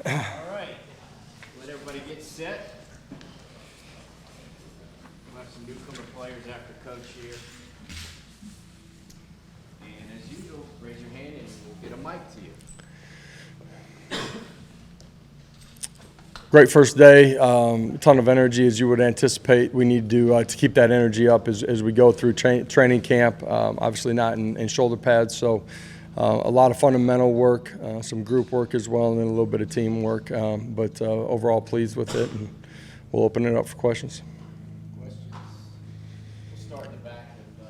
All right, let everybody get set. We'll have some newcomer players after coach here. And as usual, raise your hand and we'll get a mic to you. Great first day, ton of energy as you would anticipate. We need to keep that energy up as we go through training camp. Obviously not in shoulder pads, so a lot of fundamental work, some group work as well, and then a little bit of teamwork. But overall pleased with it, and we'll open it up for questions. Questions? We'll start in the back of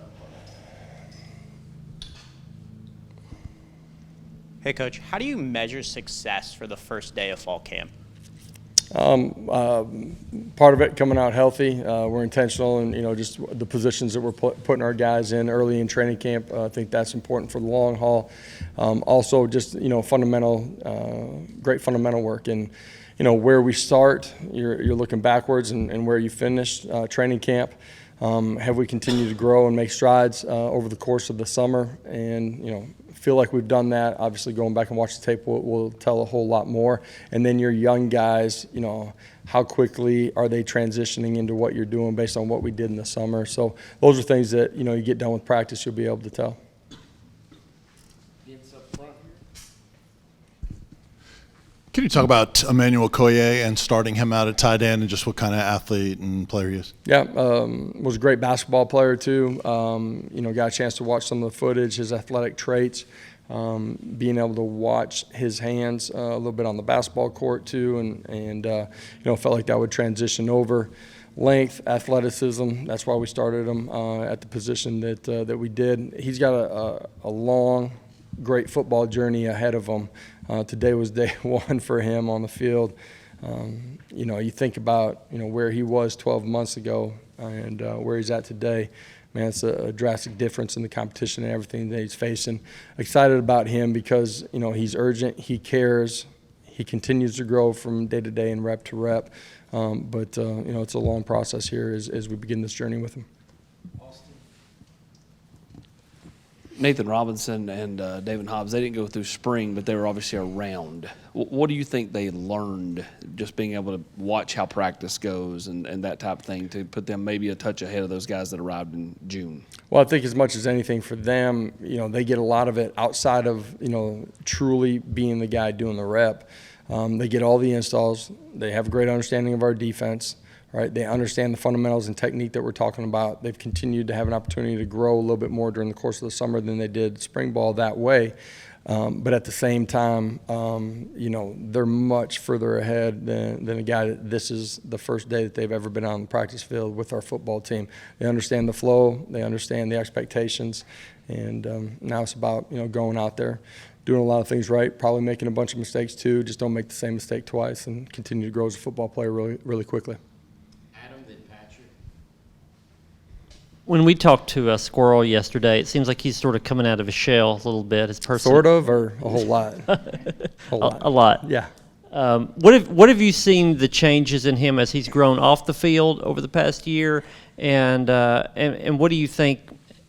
Hey, Coach, how do you measure success for the first day of fall camp? Part of it coming out healthy. We're intentional, and just the positions that we're putting our guys in early in training camp. I think that's important for the long haul. Also, just fundamental, great fundamental work, and where we start. You're looking backwards, and where you finish training camp. Have we continued to grow and make strides over the course of the summer? And feel like we've done that. Obviously, going back and watch the tape will tell a whole lot more. And then your young guys, how quickly are they transitioning into what you're doing based on what we did in the summer? So those are things that you get done with practice, you'll be able to tell. Can you talk about Emmanuel Koye and starting him out at tight end and just what kind of athlete and player he is? Yeah, was a great basketball player too. Got a chance to watch some of the footage, his athletic traits, being able to watch his hands a little bit on the basketball court too, and felt like that would transition over. Length, athleticism, that's why we started him at the position that we did. He's got a long, great football journey ahead of him. Today was day one for him on the field. You think about where he was 12 months ago and where he's at today. Man, it's a drastic difference in the competition and everything that he's facing. Excited about him because he's urgent, he cares, he continues to grow from day to day and rep to rep. But it's a long process here as we begin this journey with him. Nathan Robinson and David Hobbs, they didn't go through spring, but they were obviously around. What do you think they learned just being able to watch how practice goes and that type of thing to put them maybe a touch ahead of those guys that arrived in June? Well, I think as much as anything for them, they get a lot of it outside of, truly being the guy doing the rep. They get all the installs. They have a great understanding of our defense. Right, they understand the fundamentals and technique that we're talking about. They've continued to have an opportunity to grow a little bit more during the course of the summer than they did spring ball that way. But at the same time, they're much further ahead than a guy that this is the first day that they've ever been on the practice field with our football team. They understand the flow. They understand the expectations. And now it's about, going out there, doing a lot of things right, probably making a bunch of mistakes too. Just don't make the same mistake twice and continue to grow as a football player really, really quickly. When we talked to Squirrel yesterday, it seems like he's sort of coming out of his shell a little bit. His person, sort of, or a whole lot. A lot. Yeah. What have you seen the changes in him as he's grown off the field over the past year, and what do you think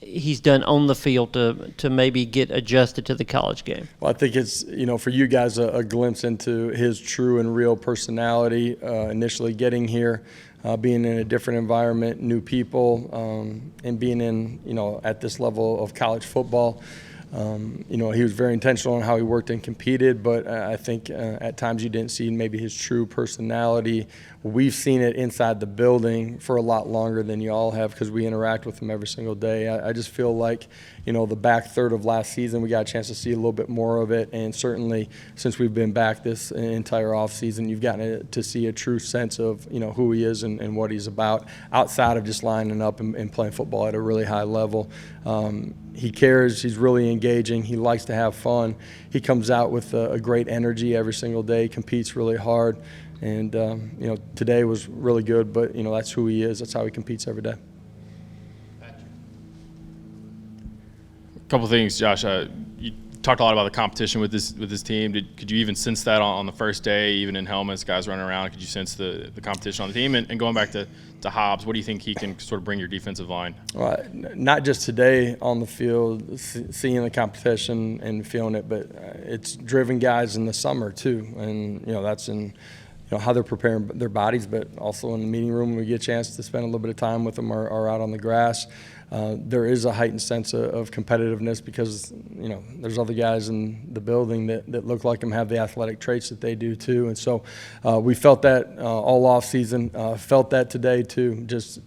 he's done on the field to maybe get adjusted to the college game? Well, I think it's for you guys a glimpse into his true and real personality. Initially getting here. Being in a different environment, new people, and being in, at this level of college football. He was very intentional on how he worked and competed, but I think at times you didn't see maybe his true personality. We've seen it inside the building for a lot longer than you all have because we interact with him every single day. I just feel like, the back third of last season, we got a chance to see a little bit more of it, and certainly since we've been back this entire offseason, you've gotten to see a true sense of, who he is and what he's about outside of just lining up and playing football at a really high level. He cares. He's really engaging. He likes to have fun. He comes out with a great energy every single day, competes really hard. And, today was really good, but, that's who he is. That's how he competes every day. A couple things, Josh. You talked a lot about the competition with this team. Could you even sense that on the first day, even in helmets, guys running around? Could you sense the competition on the team? And going back to Hobbs, what do you think he can sort of bring your defensive line? Well, not just today on the field, seeing the competition and feeling it, but it's driven guys in the summer too, and that's in how they're preparing their bodies, but also in the meeting room when we get a chance to spend a little bit of time with them or out on the grass. There is a heightened sense of competitiveness because there's other guys in the building that look like them, have the athletic traits that they do too, and so we felt that all off season. Felt that today too. Just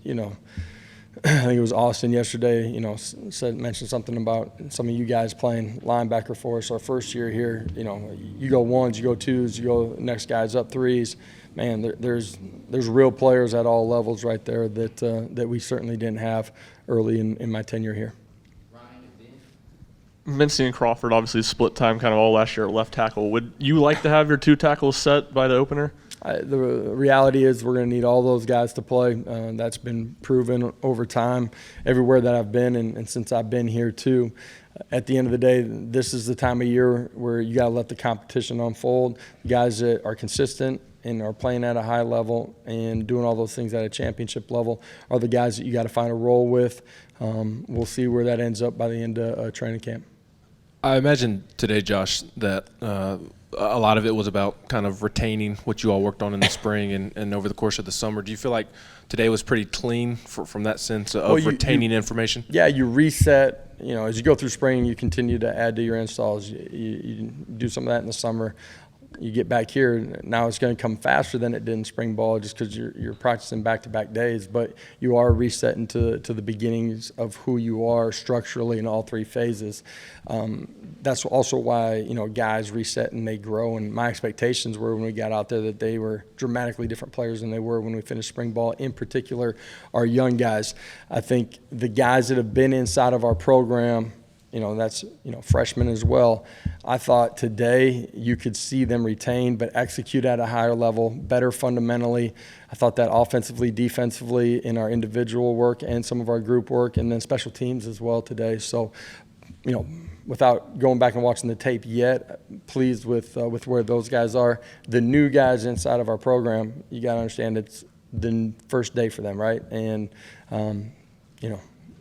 I think it was Austin yesterday. Mentioned something about some of you guys playing linebacker for us our first year here. You go ones, you go twos, you go next guy's up threes. Man, there's real players at all levels right there that we certainly didn't have early in my tenure here. Mincy and Crawford obviously split time kind of all last year at left tackle. Would you like to have your 2 tackles set by the opener? The reality is we're going to need all those guys to play. That's been proven over time everywhere that I've been and since I've been here too. At the end of the day, this is the time of year where you got to let the competition unfold. Guys that are consistent and are playing at a high level and doing all those things at a championship level are the guys that you got to find a role with. We'll see where that ends up by the end of training camp. I imagine today, Josh, that a lot of it was about kind of retaining what you all worked on in the spring and over the course of the summer. Do you feel like today was pretty clean from that sense of retaining information? Yeah, you reset. As you go through spring, you continue to add to your installs. You do some of that in the summer. You get back here, now it's going to come faster than it did in spring ball just because you're practicing back-to-back days, but you are resetting to the beginnings of who you are structurally in all 3 phases. That's also why, guys reset and they grow, and my expectations were when we got out there that they were dramatically different players than they were when we finished spring ball, in particular our young guys. I think the guys that have been inside of our program, that's freshmen as well. I thought today you could see them retain but execute at a higher level, better fundamentally. I thought that offensively, defensively, in our individual work and some of our group work, and then special teams as well today. So, without going back and watching the tape yet, pleased with where those guys are. The new guys inside of our program, you got to understand it's the first day for them, right? And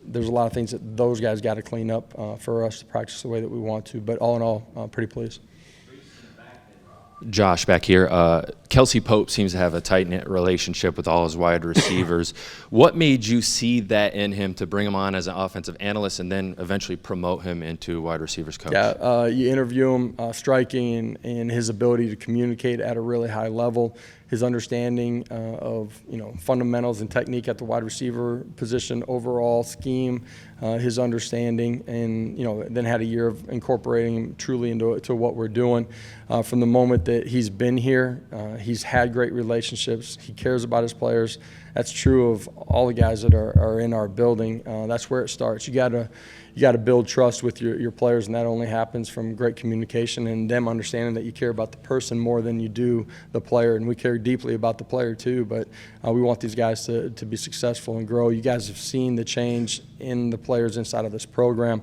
there's a lot of things that those guys got to clean up for us to practice the way that we want to. But all in all, pretty pleased. Josh, back here. Kelsey Pope seems to have a tight-knit relationship with all his wide receivers. What made you see that in him to bring him on as an offensive analyst and then eventually promote him into wide receivers coach? Yeah, you interview him, striking and his ability to communicate at a really high level, his understanding of fundamentals and technique at the wide receiver position, overall scheme, his understanding, and then had a year of incorporating him truly into what we're doing. From the moment that he's been here, he's had great relationships. He cares about his players. That's true of all the guys that are in our building. That's where it starts. You got to build trust with your players, and that only happens from great communication and them understanding that you care about the person more than you do the player. And we care deeply about the player too, but we want these guys to be successful and grow. You guys have seen the change in the players inside of this program.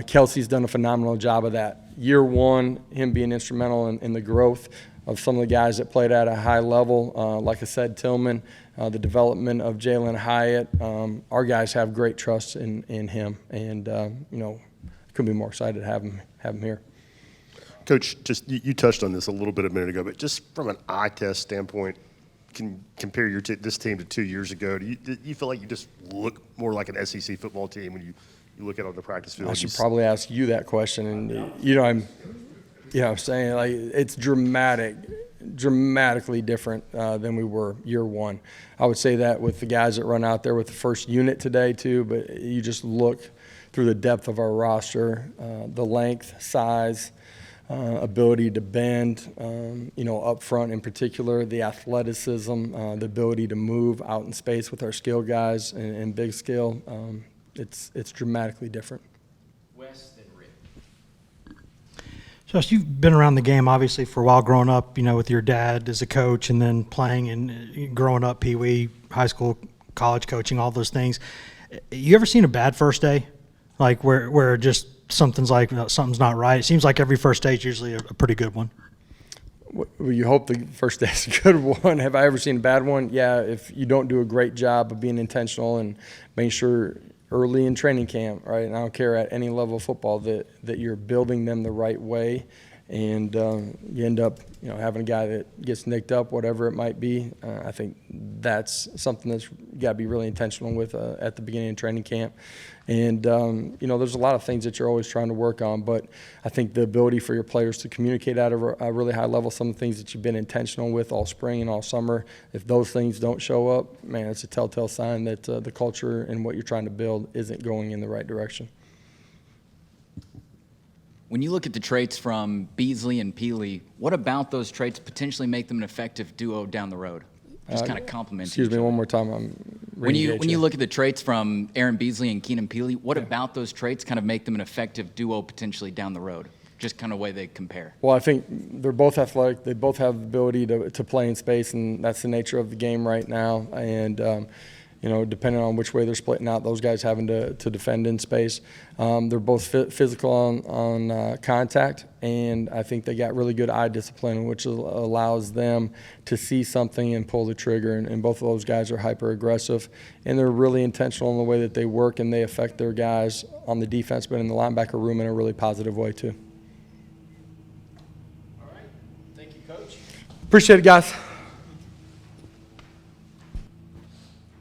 Kelsey's done a phenomenal job of that. Year one, him being instrumental in the growth of some of the guys that played at a high level. Like I said, Tillman, the development of Jalen Hyatt. Our guys have great trust in him, and couldn't be more excited to have him here. Coach, just you touched on this a little bit a minute ago, but just from an eye test standpoint, can you compare this team to 2 years ago? Do you feel like you just look more like an SEC football team when you look at it on the practice field? I should probably ask you that question, and I'm saying, like, it's dramatically different than we were year one. I would say that with the guys that run out there with the first unit today too, but you just look through the depth of our roster, the length, size, ability to bend, up front in particular, the athleticism, the ability to move out in space with our skill guys and big skill. It's dramatically different. Josh, you've been around the game obviously for a while, growing up, with your dad as a coach and then playing and growing up, Pee Wee, high school, college coaching, all those things. You ever seen a bad first day? Like where just something's not right? It seems like every first day is usually a pretty good one. Well, you hope the first day is a good one. Have I ever seen a bad one? Yeah, if you don't do a great job of being intentional and making sure early in training camp, right, and I don't care at any level of football, that you're building them the right way, and you end up having a guy that gets nicked up, whatever it might be. I think that's something that's got to be really intentional with at the beginning of training camp. And, there's a lot of things that you're always trying to work on, but I think the ability for your players to communicate at a really high level, some of the things that you've been intentional with all spring and all summer, if those things don't show up, man, it's a telltale sign that the culture and what you're trying to build isn't going in the right direction. When you look at the traits from Beasley and Peely, what about those traits potentially make them an effective duo down the road? Just kind of complement. Excuse me, one more time. When you look at the traits from Aaron Beasley and Keenan Peely, what about those traits kind of make them an effective duo potentially down the road? Just kind of way they compare. Well, I think they're both athletic. They both have the ability to play in space, and that's the nature of the game right now. And depending on which way they're splitting out, those guys having to defend in space. They're both physical on contact, and I think they got really good eye discipline, which allows them to see something and pull the trigger. And both of those guys are hyper aggressive, and they're really intentional in the way that they work, and they affect their guys on the defense, but in the linebacker room in a really positive way too. All right. Thank you, Coach. Appreciate it, guys.